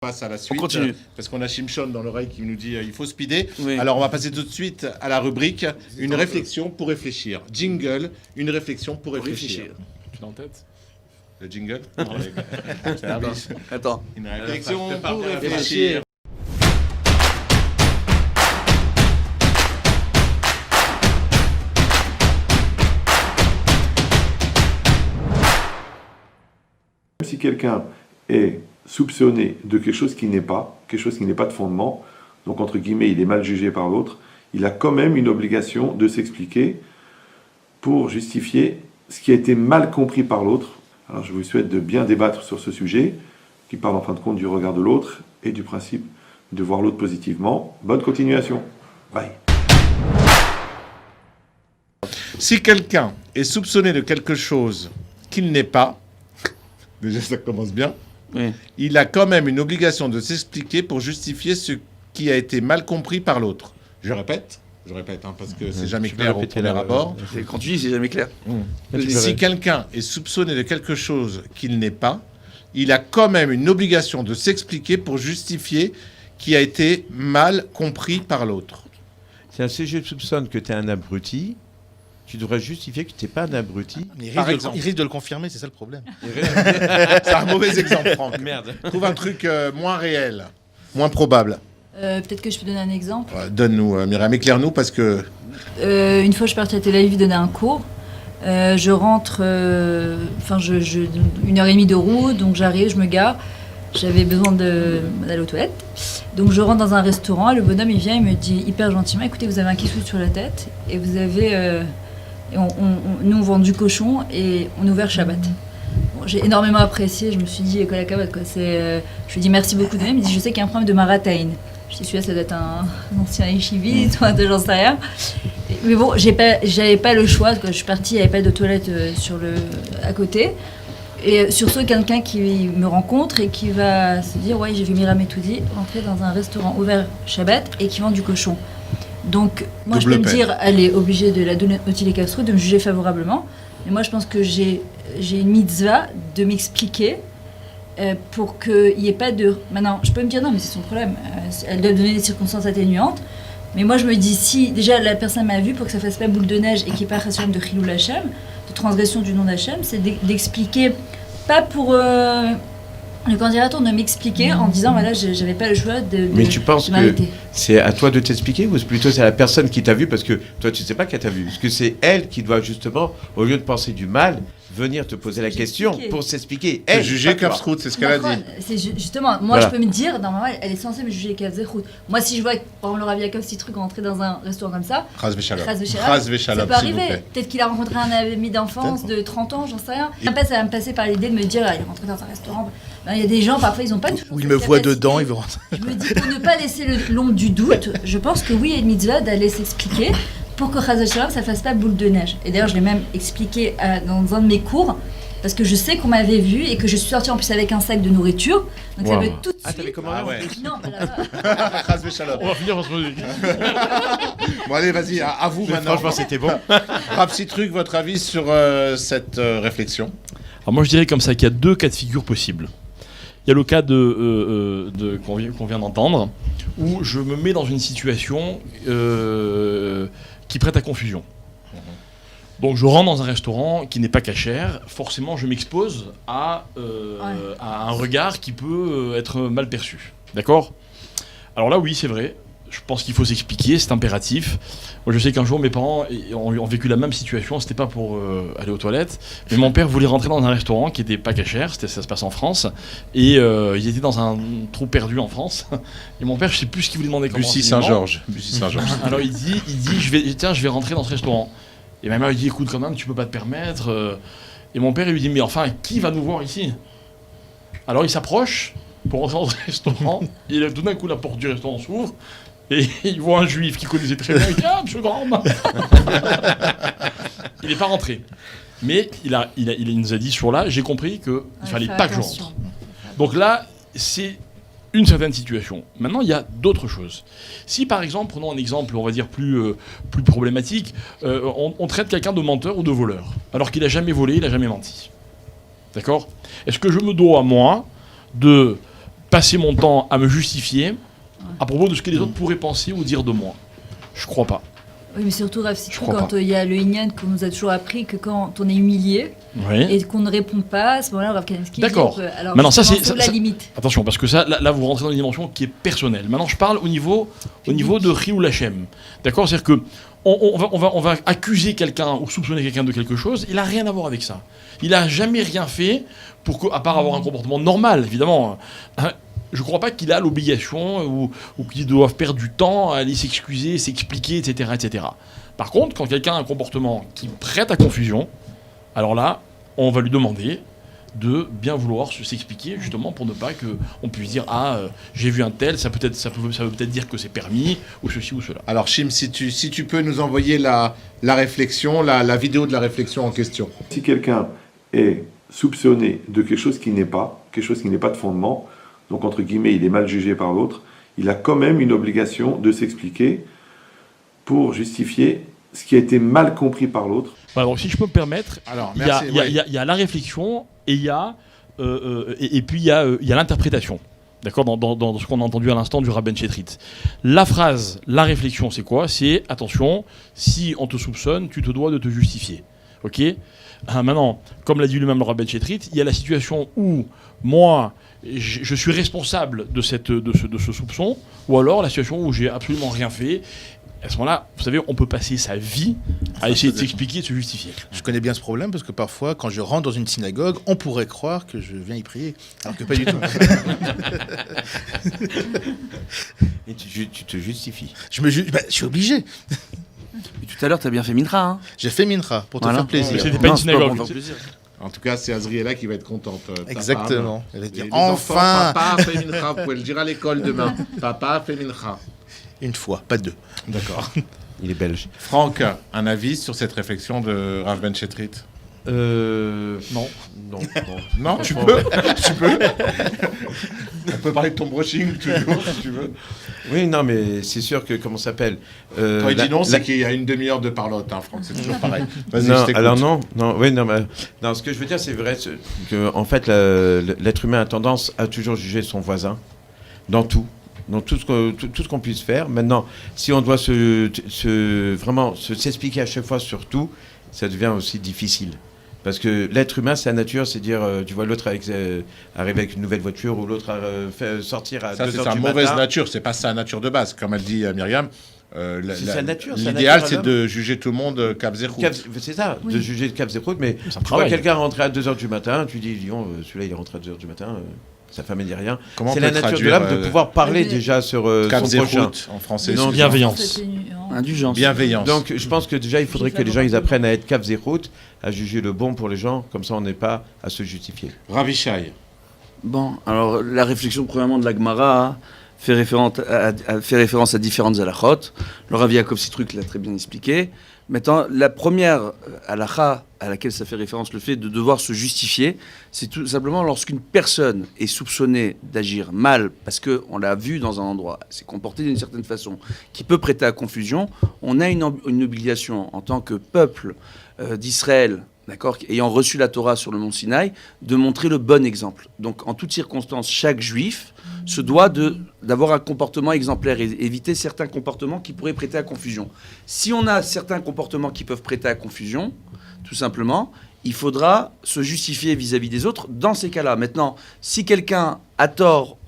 Passe à la suite, On continue. Parce qu'on a Shimshon dans l'oreille qui nous dit il faut speeder. Oui. Alors on va passer tout de suite à la rubrique une réflexion pour réfléchir. Jingle, une réflexion pour réfléchir. Tu l'as en tête? Le jingle Attends. Une réflexion pour réfléchir. Si quelqu'un est soupçonné de quelque chose qui n'est pas, de fondement, donc entre guillemets il est mal jugé par l'autre, il a quand même une obligation de s'expliquer pour justifier ce qui a été mal compris par l'autre. Alors je vous souhaite de bien débattre sur ce sujet, qui parle en fin de compte du regard de l'autre et du principe de voir l'autre positivement. Bonne continuation. Bye. Si quelqu'un est soupçonné de quelque chose qu'il n'est pas, déjà ça commence bien, Oui. il a quand même une obligation de s'expliquer pour justifier ce qui a été mal compris par l'autre. Je répète, parce que c'est jamais clair au premier abord. Quand tu dis, c'est jamais clair. Si quelqu'un est soupçonné de quelque chose qu'il n'est pas, il a quand même une obligation de s'expliquer pour justifier qui a été mal compris par l'autre. Si je soupçonne que tu es un abruti, tu devrais justifier que tu n'es pas un abruti. Il Par risque, exemple. il risque de le confirmer, c'est ça le problème. C'est un mauvais exemple, Franck. Merde. Trouve un truc moins réel, moins probable. Peut-être que je peux donner un exemple. Donne-nous, Myriam, éclaire-nous, parce que... Une fois, je partais à Tel Aviv donner un cours. Je rentre, une heure et demie de route, donc j'arrive, je me gare. J'avais besoin d'aller aux toilettes. Donc je rentre dans un restaurant, le bonhomme il vient, il me dit hyper gentiment, écoutez, vous avez un kisout sur la tête et vous avez... nous on vend du cochon et on est ouvert Shabbat. Bon, j'ai énormément apprécié, je me suis dit, la cavotte, quoi. Je lui dis merci beaucoup de même, il me dit je sais qu'il y a un problème de marataïn. Je dis celui-là ça doit être un ancien yeshivite, j'en sais rien. Mais bon, j'avais pas le choix, quoi. Je suis partie, il n'y avait pas de toilette à côté. Et sur ce, quelqu'un qui me rencontre et qui va se dire ouais, j'ai vu Myriam Etoudi rentrer dans un restaurant ouvert Shabbat et qui vend du cochon. Donc moi Double je peux peine. me dire elle est obligée de la donner au les Castro, de me juger favorablement. Mais moi je pense que j'ai une mitzvah de m'expliquer pour qu'il n'y ait pas de... Maintenant, je peux me dire non mais c'est son problème. Elle doit donner des circonstances atténuantes. Mais moi je me dis si déjà la personne m'a vu pour que ça fasse pas boule de neige et qu'il n'y ait pas rassurant de Chilou Hachem, de transgression du nom d'Hachem, c'est d'expliquer, pas pour le candidat de m'expliquer en disant voilà j'avais pas le choix de Mais tu penses que m'arrêter. c'est à toi de t'expliquer ou plutôt c'est à la personne qui t'a vu parce que toi tu sais pas qu'elle t'a vu. Parce que c'est elle qui doit justement, au lieu de penser du mal, venir te poser la question Expliquer. pour s'expliquer. Elle, Elle, juger pas toi. Kapsrout, c'est ce qu'elle a dit. C'est justement, moi Voilà. je peux me dire, normalement elle est censée me juger qu'elle faisait route. Moi si je vois par exemple le Rav Yaakov Citruk rentrer dans un restaurant comme ça, Chas v'shalom. Chas v'shalom, Chas ça v'shalom, peut s'il vous arriver. plaît. Peut-être qu'il a rencontré un ami d'enfance de 30 ans, j'en sais rien. Après ça va me passer par l'idée de me dire, il est rentré dans un restaurant. Ben, il y a des gens, parfois ils n'ont pas toujours Où il cette me voit capacité. dedans, il veut rentrer. Je me dis, pour ne pas laisser l'ombre du doute, je pense que oui, il y a une mitzvah d'aller s'expliquer pour que Chaz v'shalom, ça fasse pas boule de neige. Et d'ailleurs, je l'ai même expliqué dans un de mes cours, parce que je sais qu'on m'avait vu et que je suis sortie en plus avec un sac de nourriture. Donc ça Wow. veut tout de Ah, t'avais suite... commandé Ah ouais. Non, pas là-bas. Chas v'shalom. On va finir dans ce modèle. Bon allez, vas-y, à vous maintenant. Franchement, c'était bon. Rav Citruk, votre avis sur cette réflexion? Alors moi je dirais comme ça qu'il y a deux cas de figure possibles. Il y a le cas qu'on vient d'entendre, où je me mets dans une situation qui prête à confusion. Donc je rentre dans un restaurant qui n'est pas cachère, forcément je m'expose à un regard qui peut être mal perçu. D'accord ? Alors là oui c'est vrai, je pense qu'il faut s'expliquer, c'est impératif. Moi je sais qu'un jour mes parents ont vécu la même situation, c'était pas pour aller aux toilettes, mais mon père voulait rentrer dans un restaurant qui était pas cachère, ça se passe en France, et il était dans un trou perdu en France, et mon père je sais plus ce qu'il voulait demander comme Bussy renseignement. Saint-Georges. Bussy Saint-Georges. Alors il dit je vais rentrer dans ce restaurant. Et ma mère lui dit écoute quand même tu peux pas te permettre. Et mon père il lui dit mais enfin qui va nous voir ici? Alors il s'approche pour rentrer dans ce restaurant. Et là, tout d'un coup la porte du restaurant s'ouvre et il voit un juif qu'il connaissait très bien. Il dit ah monsieur Grand. Il n'est pas rentré. Mais il nous a dit sur là j'ai compris qu'il fallait pas que je rentre. Donc là c'est une certaine situation. Maintenant, il y a d'autres choses. Si, par exemple, prenons un exemple, on va dire, plus problématique, on traite quelqu'un de menteur ou de voleur, alors qu'il n'a jamais volé, il n'a jamais menti. D'accord ? Est-ce que je me dois, moi, de passer mon temps à me justifier à propos de ce que les autres pourraient penser ou dire de moi. Je crois pas. Oui, mais surtout, Rav, c'est Je tout crois quand pas. il y a le Inyan qu'on nous a toujours appris que quand on est humilié Oui. et qu'on ne répond pas, à ce moment-là, Rav Kaneski D'accord. dit, alors Maintenant, ça, justement, c'est- c'est où la ça- limite. Attention, parce que ça, là, vous rentrez dans une dimension qui est personnelle. Maintenant, je parle au niveau de Chiyul Hashem. D'accord? C'est-à-dire que on va accuser quelqu'un ou soupçonner quelqu'un de quelque chose. Il n'a rien à voir avec ça. Il n'a jamais rien fait à part avoir un comportement normal, évidemment. Hein, je ne crois pas qu'il a l'obligation ou qu'il doive perdre du temps à aller s'excuser, s'expliquer, etc., etc. Par contre, quand quelqu'un a un comportement qui prête à confusion, alors là, on va lui demander de bien vouloir s'expliquer, justement, pour ne pas qu'on puisse dire « Ah, j'ai vu un tel, ça veut peut-être dire que c'est permis, ou ceci ou cela. Alors, Chim, si tu peux nous envoyer la réflexion, la vidéo de la réflexion en question. Si quelqu'un est soupçonné de quelque chose qui n'est pas de fondement, donc entre guillemets, il est mal jugé par l'autre, il a quand même une obligation de s'expliquer pour justifier ce qui a été mal compris par l'autre. Voilà, donc si je peux me permettre, Alors, il y a- merci. il y, a- ouais. il y a- il y a la réflexion et il y a et puis il y a l'interprétation. D'accord, dans ce qu'on a entendu à l'instant du Rabben Chetrit. La phrase, la réflexion, c'est quoi? C'est attention, si on te soupçonne, tu te dois de te justifier. Ok? Maintenant, comme l'a dit lui-même le Rabben Chetrit, il y a la situation où moi, je suis responsable de ce soupçon, ou alors la situation où j'ai absolument rien fait. À ce moment-là, vous savez, on peut passer sa vie à essayer de s'expliquer et de se justifier. Je connais bien ce problème parce que parfois, quand je rentre dans une synagogue, on pourrait croire que je viens y prier, alors que pas du tout. Et tu te justifies. Je suis obligé. Et tout à l'heure, tu as bien fait Mintra. Hein. J'ai fait Mintra pour te Voilà. faire plaisir. Mais c'était pas une Non, c'est synagogue. pour faire plaisir. En tout cas, c'est Azriela qui va être contente. ta Exactement. femme. Elle va Et dire, les enfin, enfants, papa fait mincha. Vous pouvez le dire à l'école demain. Papa fait mincha. une fois, pas deux. D'accord. Il est belge. Franck, un avis sur cette réflexion de Rav Ben Chetrit? Non. Non, tu peux. Tu peux. On peut parler de ton brushing toujours, si tu veux. Oui, non, mais c'est sûr que, comment ça s'appelle Quand il dit non, c'est qu'il y a une demi-heure de parlotte, hein, Franck. C'est toujours pareil. Vas-y, non, je t'écoute. alors non, oui, non, mais, non, ce que je veux dire, c'est vrai que, en fait, l'être humain a tendance à toujours juger son voisin dans tout. Dans tout ce qu'on puisse faire. Maintenant, si on doit vraiment s'expliquer à chaque fois sur tout, ça devient aussi difficile. Parce que l'être humain, sa nature, c'est dire, tu vois l'autre arriver avec une nouvelle voiture ou l'autre sortir à Ça, 2 c'est heures sa du mauvaise matin. nature. C'est pas sa nature de base. Comme elle dit Myriam, C'est sa nature, sa l'idéal, nature à c'est l'homme. de juger tout le monde cap zéro. C'est ça, Oui. de juger le cap zéro, mais C'est un tu vois travail. quelqu'un rentrer à 2h du matin, tu dis, Lyon, celui-là il est rentré à 2h du matin, sa femme elle dit rien. Comment C'est on la peut nature de traduire, l'homme de pouvoir parler mais- déjà sur cap son zéro prochain. en français? Non, c'est- bienveillance. Indulgence. Bienveillance. Donc je pense que déjà il faudrait que les gens ils apprennent à être cap zéro, à juger le bon pour les gens, comme ça on n'est pas à se justifier. Ravishai. Bon, alors la réflexion premièrement de la Gemara fait référence à différentes halachot. Le Rav Yaakov Sitruk l'a très bien expliqué. Maintenant, la première halakha à laquelle ça fait référence, le fait de devoir se justifier, c'est tout simplement lorsqu'une personne est soupçonnée d'agir mal, parce qu'on l'a vu dans un endroit, s'est comporté d'une certaine façon, qui peut prêter à confusion, on a une obligation en tant que peuple d'Israël, d'accord, ayant reçu la Torah sur le mont Sinaï, de montrer le bon exemple. Donc, en toutes circonstances, chaque juif se doit d'avoir un comportement exemplaire et éviter certains comportements qui pourraient prêter à confusion. Si on a certains comportements qui peuvent prêter à confusion, tout simplement, il faudra se justifier vis-à-vis des autres dans ces cas-là. Maintenant, si quelqu'un a tort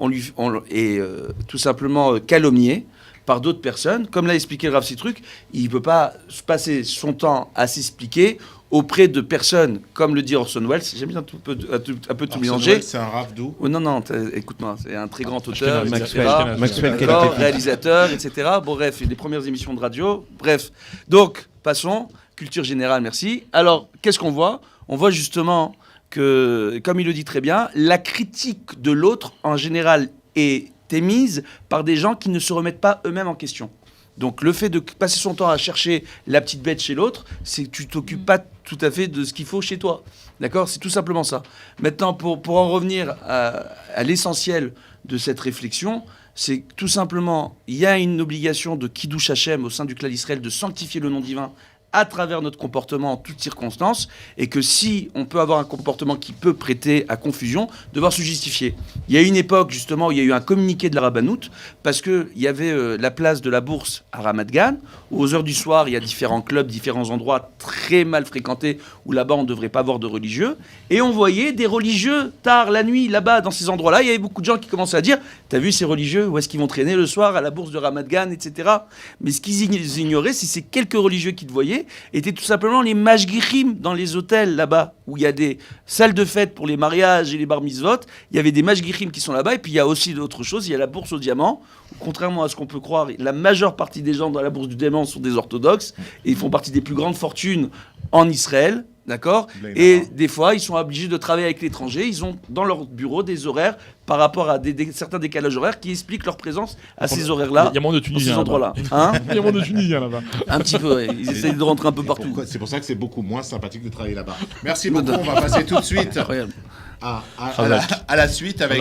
est tout simplement calomnié par d'autres personnes, comme l'a expliqué le Rav Sitruk, il ne peut pas passer son temps à s'expliquer auprès de personnes, comme le dit Orson Welles, j'aime bien un peu tout mélanger. C'est un rap doux. Oh, non, écoute-moi, c'est un très grand auteur, Maxwell, etc. Maxwell D'accord, qualité. réalisateur, etc. Bon, bref, les premières émissions de radio. Bref, donc, passons. Culture générale, merci. Alors, qu'est-ce qu'on voit? On voit justement que, comme il le dit très bien, la critique de l'autre, en général, est émise par des gens qui ne se remettent pas eux-mêmes en question. Donc, le fait de passer son temps à chercher la petite bête chez l'autre, c'est que tu t'occupes pas tout à fait de ce qu'il faut chez toi. D'accord? C'est tout simplement ça. Maintenant, pour en revenir à l'essentiel de cette réflexion, c'est que, tout simplement, il y a une obligation de Kiddush Hashem au sein du clan d'Israël de sanctifier le nom divin à travers notre comportement en toutes circonstances, et que si on peut avoir un comportement qui peut prêter à confusion, devoir se justifier. Il y a une époque justement où il y a eu un communiqué de la Rabbanout, parce qu'il y avait la place de la bourse à Ramat Gan, où aux heures du soir, il y a différents clubs, différents endroits très mal fréquentés, où là-bas on ne devrait pas avoir de religieux, et on voyait des religieux tard la nuit, là-bas, dans ces endroits-là, il y avait beaucoup de gens qui commençaient à dire « T'as vu ces religieux, où est-ce qu'ils vont traîner le soir à la bourse de Ramat Gan, etc. » Mais ce qu'ils ignoraient, c'est ces quelques religieux qu'ils voyaient, étaient tout simplement les mashgichim dans les hôtels là-bas, où il y a des salles de fête pour les mariages et les bar mitzvot. Il y avait des mashgichim qui sont là-bas, et puis il y a aussi d'autres choses. Il y a la bourse au diamant, où, contrairement à ce qu'on peut croire, la majeure partie des gens dans la bourse du diamant sont des orthodoxes, et ils font partie des plus grandes fortunes en Israël. D'accord. Et des fois, ils sont obligés de travailler avec l'étranger. Ils ont dans leur bureau des horaires par rapport à certains décalages horaires qui expliquent leur présence à ces horaires-là. Il y a moins de Tunisiens ces endroits-là. Hein, il y a moins de Tunisiens là-bas. Un petit peu, ouais. Ils essayent de rentrer un peu partout. C'est pour ça que c'est beaucoup moins sympathique de travailler là-bas. Merci beaucoup. On va passer tout de suite Incroyable. à la suite avec